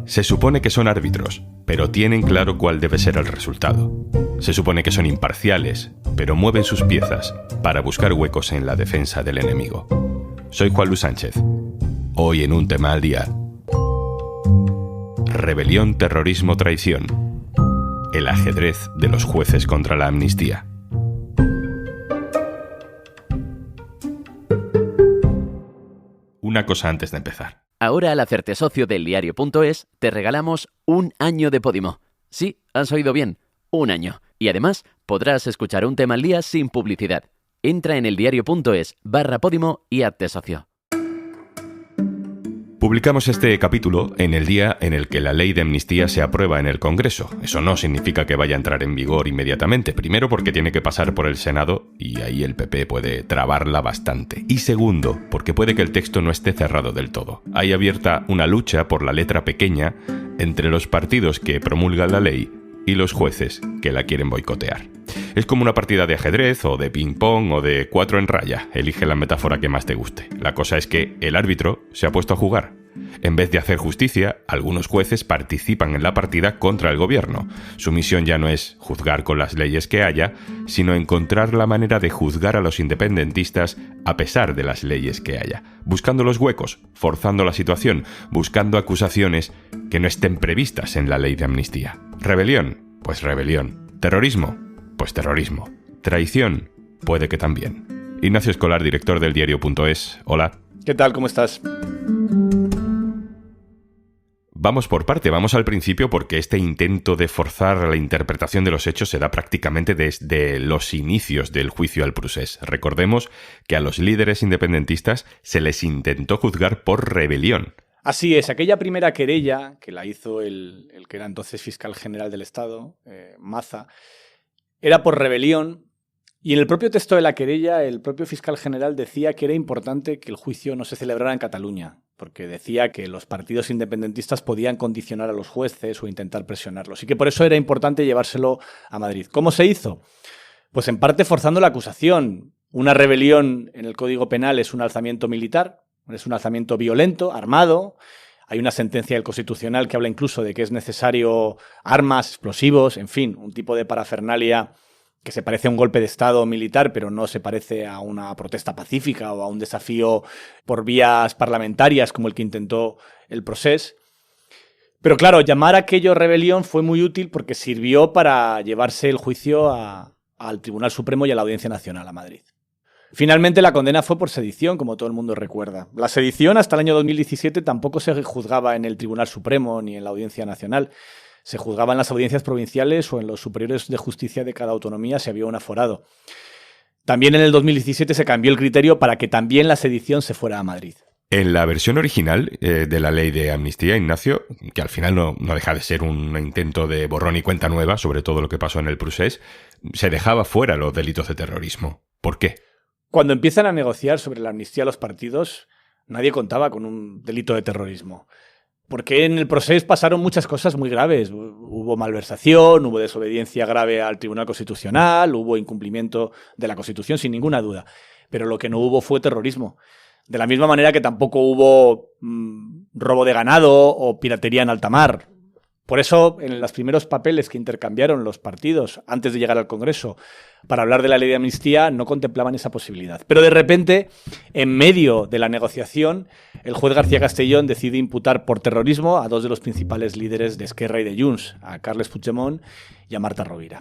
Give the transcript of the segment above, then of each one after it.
Se supone que son árbitros, pero tienen claro cuál debe ser el resultado. Se supone que son imparciales, pero mueven sus piezas para buscar huecos en la defensa del enemigo. Soy Juan Luis Sánchez. Hoy en Un Tema al Día. Rebelión, terrorismo, traición. El ajedrez de los jueces contra la amnistía. Una cosa antes de empezar. Ahora al hacerte socio del diario.es te regalamos 1 año de Podimo. Sí, has oído bien, 1 año. Y además podrás escuchar Un Tema al Día sin publicidad. Entra en eldiario.es/Podimo y hazte socio. Publicamos este capítulo en el día en el que la ley de amnistía se aprueba en el Congreso. Eso no significa que vaya a entrar en vigor inmediatamente. Primero, porque tiene que pasar por el Senado y ahí el PP puede trabarla bastante. Y segundo, porque puede que el texto no esté cerrado del todo. Hay abierta una lucha por la letra pequeña entre los partidos que promulgan la ley y los jueces que la quieren boicotear. Es como una partida de ajedrez o de ping-pong o de 4 en raya. Elige la metáfora que más te guste. La cosa es que el árbitro se ha puesto a jugar. En vez de hacer justicia, algunos jueces participan en la partida contra el gobierno. Su misión ya no es juzgar con las leyes que haya, sino encontrar la manera de juzgar a los independentistas a pesar de las leyes que haya. Buscando los huecos, forzando la situación, buscando acusaciones que no estén previstas en la ley de amnistía. Rebelión, pues rebelión. Terrorismo, pues terrorismo. Traición, puede que también. Ignacio Escolar, director del diario.es. Hola. ¿Qué tal? ¿Cómo estás? Vamos por parte, vamos al principio porque este intento de forzar la interpretación de los hechos se da prácticamente desde los inicios del juicio al procés. Recordemos que a los líderes independentistas se les intentó juzgar por rebelión. Así es, aquella primera querella que la hizo el que era entonces fiscal general del Estado, Maza, era por rebelión. Y en el propio texto de la querella, el propio fiscal general decía que era importante que el juicio no se celebrara en Cataluña, porque decía que los partidos independentistas podían condicionar a los jueces o intentar presionarlos, y que por eso era importante llevárselo a Madrid. ¿Cómo se hizo? Pues en parte forzando la acusación. Una rebelión en el Código Penal es un alzamiento militar, es un alzamiento violento, armado. Hay una sentencia del Constitucional que habla incluso de que es necesario armas, explosivos, en fin, un tipo de parafernalia que se parece a un golpe de Estado militar, pero no se parece a una protesta pacífica o a un desafío por vías parlamentarias como el que intentó el procés. Pero claro, llamar a aquello rebelión fue muy útil porque sirvió para llevarse el juicio al Tribunal Supremo y a la Audiencia Nacional, a Madrid. Finalmente la condena fue por sedición, como todo el mundo recuerda. La sedición hasta el año 2017 tampoco se juzgaba en el Tribunal Supremo ni en la Audiencia Nacional. Se juzgaba en las audiencias provinciales o en los superiores de justicia de cada autonomía si había un aforado. También en el 2017 se cambió el criterio para que también la sedición se fuera a Madrid. En la versión original de la ley de amnistía, Ignacio, que al final no deja de ser un intento de borrón y cuenta nueva sobre todo lo que pasó en el procés, se dejaba fuera los delitos de terrorismo. ¿Por qué? Cuando empiezan a negociar sobre la amnistía a los partidos, nadie contaba con un delito de terrorismo. Porque en el proceso pasaron muchas cosas muy graves. Hubo malversación, hubo desobediencia grave al Tribunal Constitucional, hubo incumplimiento de la Constitución, sin ninguna duda. Pero lo que no hubo fue terrorismo. De la misma manera que tampoco hubo robo de ganado o piratería en alta mar. Por eso, en los primeros papeles que intercambiaron los partidos antes de llegar al Congreso para hablar de la ley de amnistía, no contemplaban esa posibilidad. Pero de repente, en medio de la negociación, el juez García Castellón decide imputar por terrorismo a 2 de los principales líderes de Esquerra y de Junts, a Carles Puigdemont y a Marta Rovira.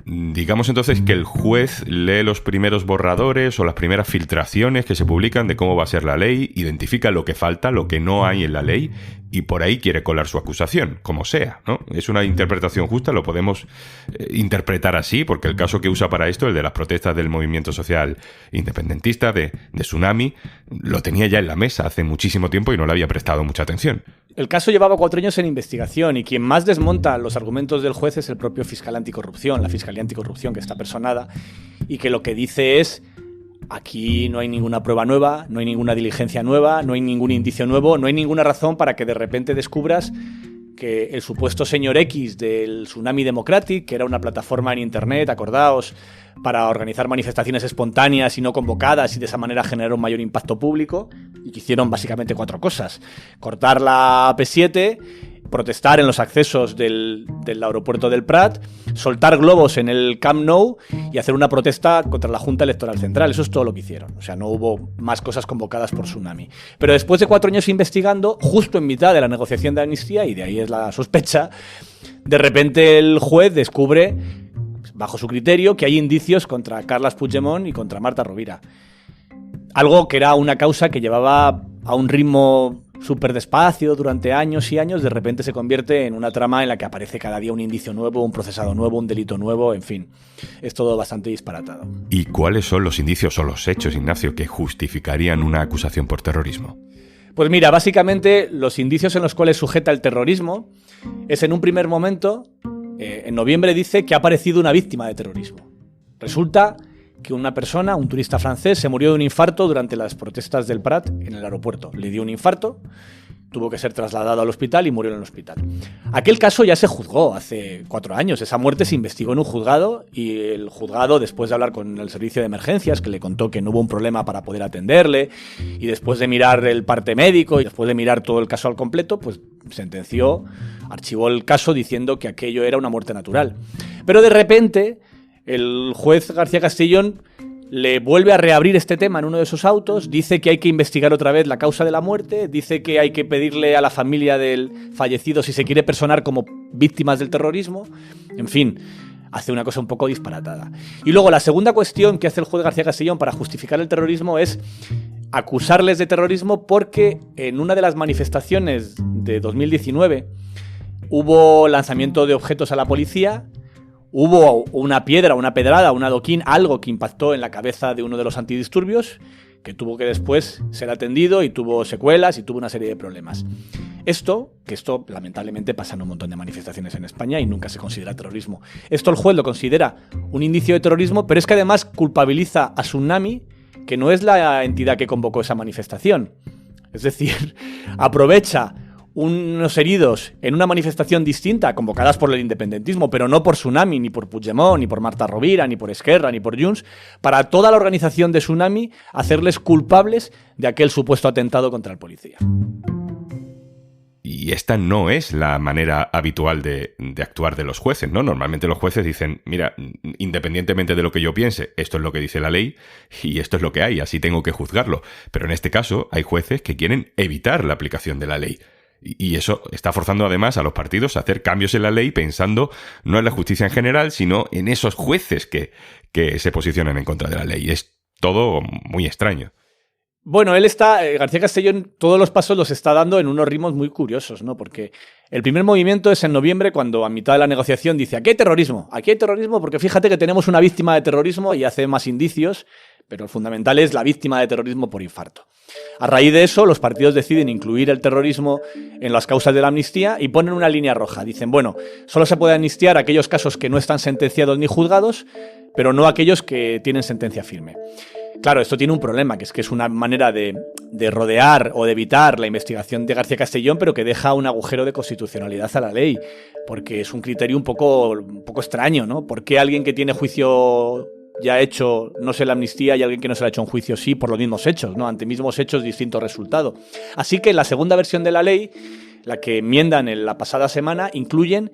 Digamos entonces que el juez lee los primeros borradores o las primeras filtraciones que se publican de cómo va a ser la ley, identifica lo que falta, lo que no hay en la ley y por ahí quiere colar su acusación, como sea, ¿no? Es una interpretación justa, lo podemos interpretar así, porque el caso que usa para esto, el de las protestas del movimiento social independentista, de Tsunami, lo tenía ya en la mesa hace muchísimo tiempo y no le había prestado mucha atención. El caso llevaba 4 años en investigación y quien más desmonta los argumentos del juez es el propio fiscal anticorrupción, la Fiscalía Anticorrupción, que está personada y que lo que dice es: aquí no hay ninguna prueba nueva, no hay ninguna diligencia nueva, no hay ningún indicio nuevo, no hay ninguna razón para que de repente descubras que el supuesto señor X del Tsunami Democratic, que era una plataforma en internet, acordaos, para organizar manifestaciones espontáneas y no convocadas y de esa manera generar un mayor impacto público, y que hicieron básicamente 4 cosas: cortar la AP7, protestar en los accesos del aeropuerto del Prat, soltar globos en el Camp Nou y hacer una protesta contra la Junta Electoral Central. Eso es todo lo que hicieron. O sea, no hubo más cosas convocadas por Tsunami. Pero después de 4 años investigando, justo en mitad de la negociación de amnistía, y de ahí es la sospecha, de repente el juez descubre, bajo su criterio, que hay indicios contra Carles Puigdemont y contra Marta Rovira. Algo que era una causa que llevaba a un ritmo súper despacio durante años y años, de repente se convierte en una trama en la que aparece cada día un indicio nuevo, un procesado nuevo, un delito nuevo, en fin. Es todo bastante disparatado. ¿Y cuáles son los indicios o los hechos, Ignacio, que justificarían una acusación por terrorismo? Pues mira, básicamente los indicios en los cuales sujeta el terrorismo es, en un primer momento, en noviembre dice que ha aparecido una víctima de terrorismo. Resulta que una persona, un turista francés, se murió de un infarto durante las protestas del Prat en el aeropuerto. Le dio un infarto, tuvo que ser trasladado al hospital y murió en el hospital. Aquel caso ya se juzgó hace 4 años. Esa muerte se investigó en un juzgado y el juzgado, después de hablar con el servicio de emergencias, que le contó que no hubo un problema para poder atenderle, y después de mirar el parte médico y después de mirar todo el caso al completo, pues sentenció, archivó el caso diciendo que aquello era una muerte natural. Pero de repente el juez García Castellón le vuelve a reabrir este tema en uno de sus autos, dice que hay que investigar otra vez la causa de la muerte, dice que hay que pedirle a la familia del fallecido si se quiere personar como víctimas del terrorismo, en fin, hace una cosa un poco disparatada. Y luego la segunda cuestión que hace el juez García Castellón para justificar el terrorismo es acusarles de terrorismo porque en una de las manifestaciones de 2019 hubo lanzamiento de objetos a la policía. Hubo una piedra, una pedrada, un adoquín, algo que impactó en la cabeza de uno de los antidisturbios, que tuvo que después ser atendido y tuvo secuelas y tuvo una serie de problemas. Esto lamentablemente pasa en un montón de manifestaciones en España y nunca se considera terrorismo. Esto el juez lo considera un indicio de terrorismo, pero es que además culpabiliza a Tsunami, que no es la entidad que convocó esa manifestación. Es decir, aprovecha unos heridos en una manifestación distinta, convocadas por el independentismo, pero no por Tsunami, ni por Puigdemont, ni por Marta Rovira, ni por Esquerra, ni por Junts, para toda la organización de Tsunami hacerles culpables de aquel supuesto atentado contra el policía. Y esta no es la manera habitual de actuar de los jueces, ¿no? Normalmente los jueces dicen, mira, independientemente de lo que yo piense, esto es lo que dice la ley y esto es lo que hay, así tengo que juzgarlo. Pero en este caso hay jueces que quieren evitar la aplicación de la ley. Y eso está forzando además a los partidos a hacer cambios en la ley pensando no en la justicia en general, sino en esos jueces que se posicionan en contra de la ley. Es todo muy extraño. Bueno, García Castellón, todos los pasos los está dando en unos ritmos muy curiosos, ¿no? Porque el primer movimiento es en noviembre, cuando a mitad de la negociación dice: aquí hay terrorismo porque fíjate que tenemos una víctima de terrorismo, y hace más indicios, pero el fundamental es la víctima de terrorismo por infarto. A raíz de eso, los partidos deciden incluir el terrorismo en las causas de la amnistía y ponen una línea roja. Dicen, bueno, solo se puede amnistiar aquellos casos que no están sentenciados ni juzgados, pero no aquellos que tienen sentencia firme. Claro, esto tiene un problema, que es una manera de rodear o de evitar la investigación de García Castellón, pero que deja un agujero de constitucionalidad a la ley, porque es un criterio un poco extraño, ¿no? ¿Por qué alguien que tiene juicio ya hecho no se le amnistía y alguien que no se le ha hecho un juicio sí, por los mismos hechos, ¿no? Ante mismos hechos, distinto resultado? Así que en la segunda versión de la ley, la que enmiendan en la pasada semana, incluyen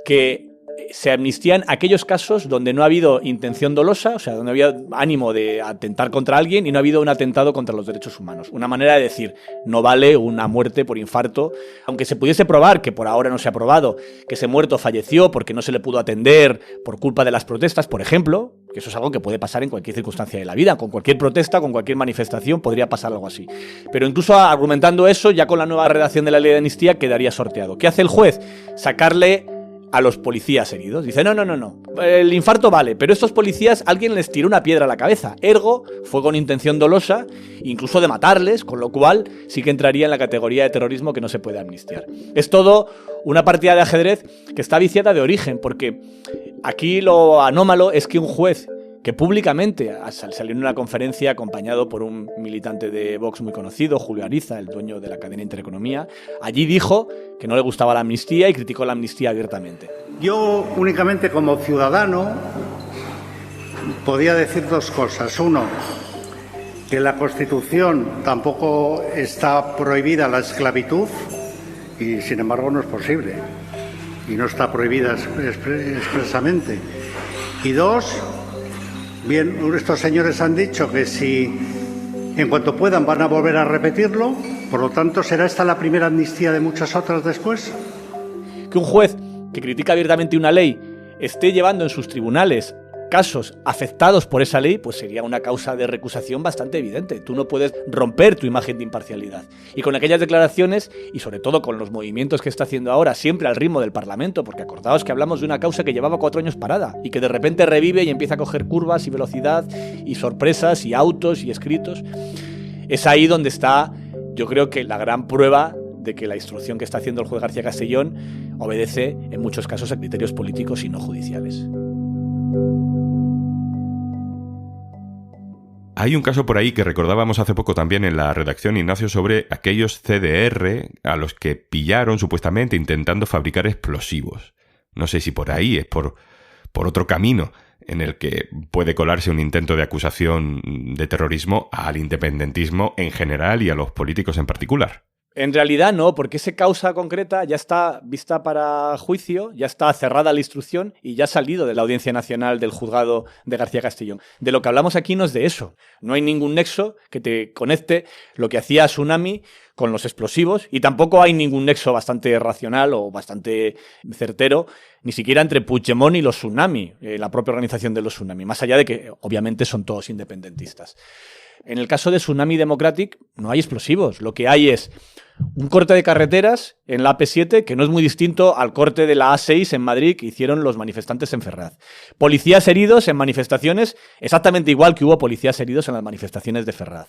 que se amnistían aquellos casos donde no ha habido intención dolosa, o sea, donde había ánimo de atentar contra alguien y no ha habido un atentado contra los derechos humanos. Una manera de decir, no vale una muerte por infarto, aunque se pudiese probar, que por ahora no se ha probado, que ese muerto falleció porque no se le pudo atender por culpa de las protestas, por ejemplo, que eso es algo que puede pasar en cualquier circunstancia de la vida, con cualquier protesta, con cualquier manifestación podría pasar algo así. Pero incluso argumentando eso, ya con la nueva redacción de la ley de amnistía quedaría sorteado. ¿Qué hace el juez? Sacarle a los policías heridos. Dice, no, el infarto vale, pero estos policías, alguien les tiró una piedra a la cabeza. Ergo, fue con intención dolosa, incluso de matarles, con lo cual sí que entraría en la categoría de terrorismo que no se puede amnistiar. Es todo una partida de ajedrez que está viciada de origen, porque aquí lo anómalo es que un juez que públicamente salió en una conferencia acompañado por un militante de Vox muy conocido, Julio Ariza, el dueño de la cadena Intereconomía. Allí dijo que no le gustaba la amnistía y criticó la amnistía abiertamente. Yo únicamente como ciudadano podía decir dos cosas. Uno, que en la Constitución tampoco está prohibida la esclavitud y sin embargo no es posible y no está prohibida expresamente. Y dos, bien, estos señores han dicho que si en cuanto puedan van a volver a repetirlo, por lo tanto, ¿será esta la primera amnistía de muchas otras después? Que un juez que critica abiertamente una ley esté llevando en sus tribunales casos afectados por esa ley, pues sería una causa de recusación bastante evidente. Tú no puedes romper tu imagen de imparcialidad. Y con aquellas declaraciones, y sobre todo con los movimientos que está haciendo ahora, siempre al ritmo del Parlamento, porque acordaos que hablamos de una causa que llevaba 4 años parada, y que de repente revive y empieza a coger curvas y velocidad, y sorpresas, y autos, y escritos. Es ahí donde está, yo creo que la gran prueba de que la instrucción que está haciendo el juez García Castellón obedece, en muchos casos, a criterios políticos y no judiciales. Hay un caso por ahí que recordábamos hace poco también en la redacción, Ignacio, sobre aquellos CDR a los que pillaron supuestamente intentando fabricar explosivos. No sé si por ahí es por otro camino en el que puede colarse un intento de acusación de terrorismo al independentismo en general y a los políticos en particular. En realidad no, porque esa causa concreta ya está vista para juicio, ya está cerrada la instrucción y ya ha salido de la Audiencia Nacional del juzgado de García Castellón. De lo que hablamos aquí no es de eso. No hay ningún nexo que te conecte lo que hacía Tsunami con los explosivos y tampoco hay ningún nexo bastante racional o bastante certero, ni siquiera entre Puigdemont y los Tsunami, la propia organización de los Tsunami, más allá de que obviamente son todos independentistas. En el caso de Tsunami Democratic no hay explosivos, lo que hay es un corte de carreteras en la AP7 que no es muy distinto al corte de la A6 en Madrid que hicieron los manifestantes en Ferraz. Policías heridos en manifestaciones, exactamente igual que hubo policías heridos en las manifestaciones de Ferraz.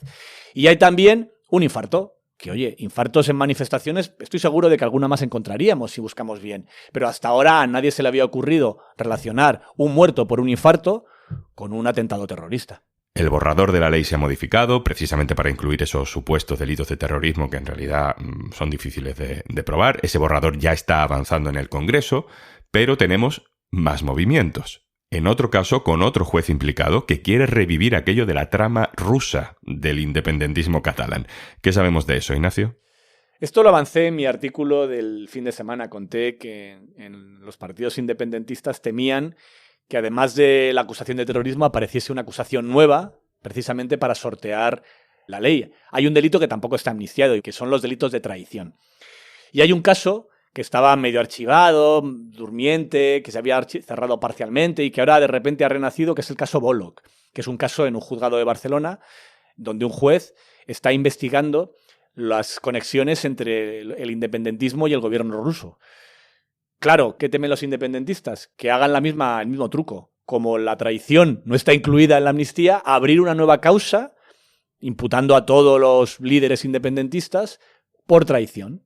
Y hay también un infarto, que oye, infartos en manifestaciones, estoy seguro de que alguna más encontraríamos si buscamos bien, pero hasta ahora a nadie se le había ocurrido relacionar un muerto por un infarto con un atentado terrorista. El borrador de la ley se ha modificado precisamente para incluir esos supuestos delitos de terrorismo que en realidad son difíciles de probar. Ese borrador ya está avanzando en el Congreso, pero tenemos más movimientos. En otro caso, con otro juez implicado que quiere revivir aquello de la trama rusa del independentismo catalán. ¿Qué sabemos de eso, Ignacio? Esto lo avancé en mi artículo del fin de semana. Conté que en los partidos independentistas temían que además de la acusación de terrorismo apareciese una acusación nueva, precisamente para sortear la ley. Hay un delito que tampoco está amnistiado y que son los delitos de traición. Y hay un caso que estaba medio archivado, durmiente, que se había cerrado parcialmente y que ahora de repente ha renacido, que es el caso Bolok, que es un caso en un juzgado de Barcelona donde un juez está investigando las conexiones entre el independentismo y el gobierno ruso. Claro, ¿qué temen los independentistas? Que hagan el mismo truco. Como la traición no está incluida en la amnistía, abrir una nueva causa imputando a todos los líderes independentistas por traición.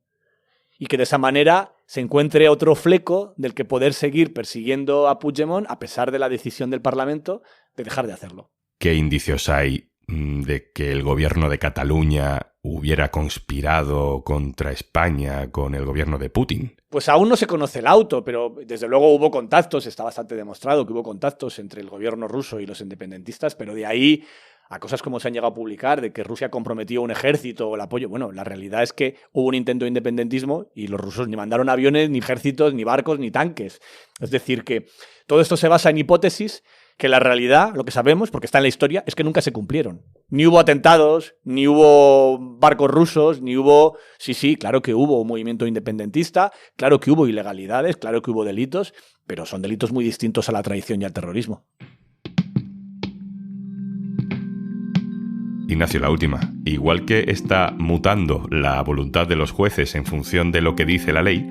Y que de esa manera se encuentre otro fleco del que poder seguir persiguiendo a Puigdemont a pesar de la decisión del Parlamento de dejar de hacerlo. ¿Qué indicios hay de que el gobierno de Cataluña hubiera conspirado contra España con el gobierno de Putin? Pues aún no se conoce el auto, pero desde luego hubo contactos, está bastante demostrado que hubo contactos entre el gobierno ruso y los independentistas, pero de ahí a cosas como se han llegado a publicar, de que Rusia comprometió un ejército o el apoyo. Bueno, la realidad es que hubo un intento de independentismo y los rusos ni mandaron aviones, ni ejércitos, ni barcos, ni tanques. Es decir, que todo esto se basa en hipótesis que la realidad, lo que sabemos, porque está en la historia, es que nunca se cumplieron. Ni hubo atentados, ni hubo barcos rusos, ni hubo... Sí, claro que hubo un movimiento independentista, claro que hubo ilegalidades, claro que hubo delitos, pero son delitos muy distintos a la traición y al terrorismo. Ignacio, la última. Igual que está mutando la voluntad de los jueces en función de lo que dice la ley,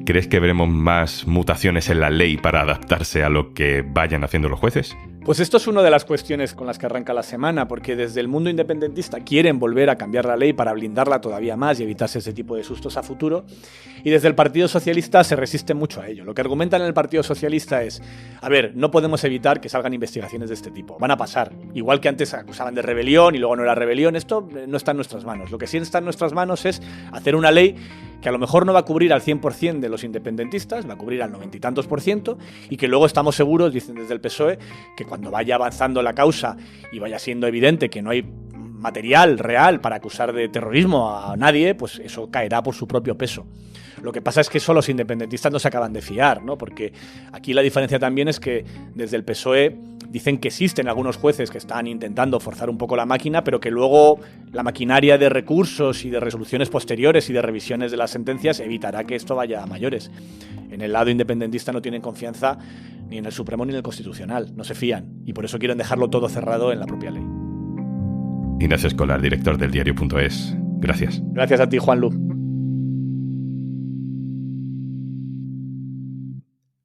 ¿Crees que veremos más mutaciones en la ley para adaptarse a lo que vayan haciendo los jueces? Pues esto es una de las cuestiones con las que arranca la semana, porque desde el mundo independentista quieren volver a cambiar la ley para blindarla todavía más y evitarse ese tipo de sustos a futuro, y desde el Partido Socialista se resiste mucho a ello. Lo que argumentan en el Partido Socialista es, a ver, no podemos evitar que salgan investigaciones de este tipo, van a pasar, igual que antes acusaban de rebelión y luego no era rebelión, esto no está en nuestras manos. Lo que sí está en nuestras manos es hacer una ley que a lo mejor no va a cubrir al 100% de los independentistas, va a cubrir al 90 y tantos %, y que luego estamos seguros, dicen desde el PSOE, que cuando vaya avanzando la causa y vaya siendo evidente que no hay material real para acusar de terrorismo a nadie, pues eso caerá por su propio peso. Lo que pasa es que eso los independentistas no se acaban de fiar, ¿no? Porque aquí la diferencia también es que desde el PSOE dicen que existen algunos jueces que están intentando forzar un poco la máquina, pero que luego la maquinaria de recursos y de resoluciones posteriores y de revisiones de las sentencias evitará que esto vaya a mayores. En el lado independentista no tienen confianza ni en el Supremo ni en el Constitucional, no se fían, y por eso quieren dejarlo todo cerrado en la propia ley. Ignacio Escolar, director del diario.es. Gracias. Gracias a ti, Juanlu.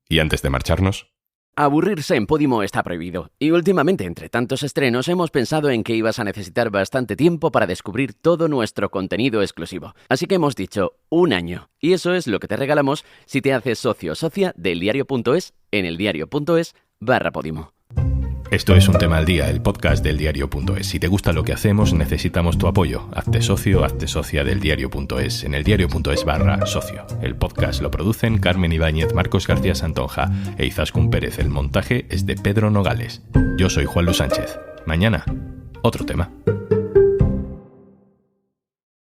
Y antes de marcharnos... Aburrirse en Podimo está prohibido, y últimamente, entre tantos estrenos, hemos pensado en que ibas a necesitar bastante tiempo para descubrir todo nuestro contenido exclusivo. Así que hemos dicho 1 año, y eso es lo que te regalamos si te haces socio o socia del diario.es en eldiario.es/Podimo. Esto es Un Tema al Día, el podcast del diario.es. Si te gusta lo que hacemos, necesitamos tu apoyo. Hazte socio, hazte socia del diario.es en eldiario.es/socio. El podcast lo producen Carmen Ibáñez, Marcos García Santonja e Izaskun Pérez. El montaje es de Pedro Nogales. Yo soy Juanlu Sánchez. Mañana, otro tema.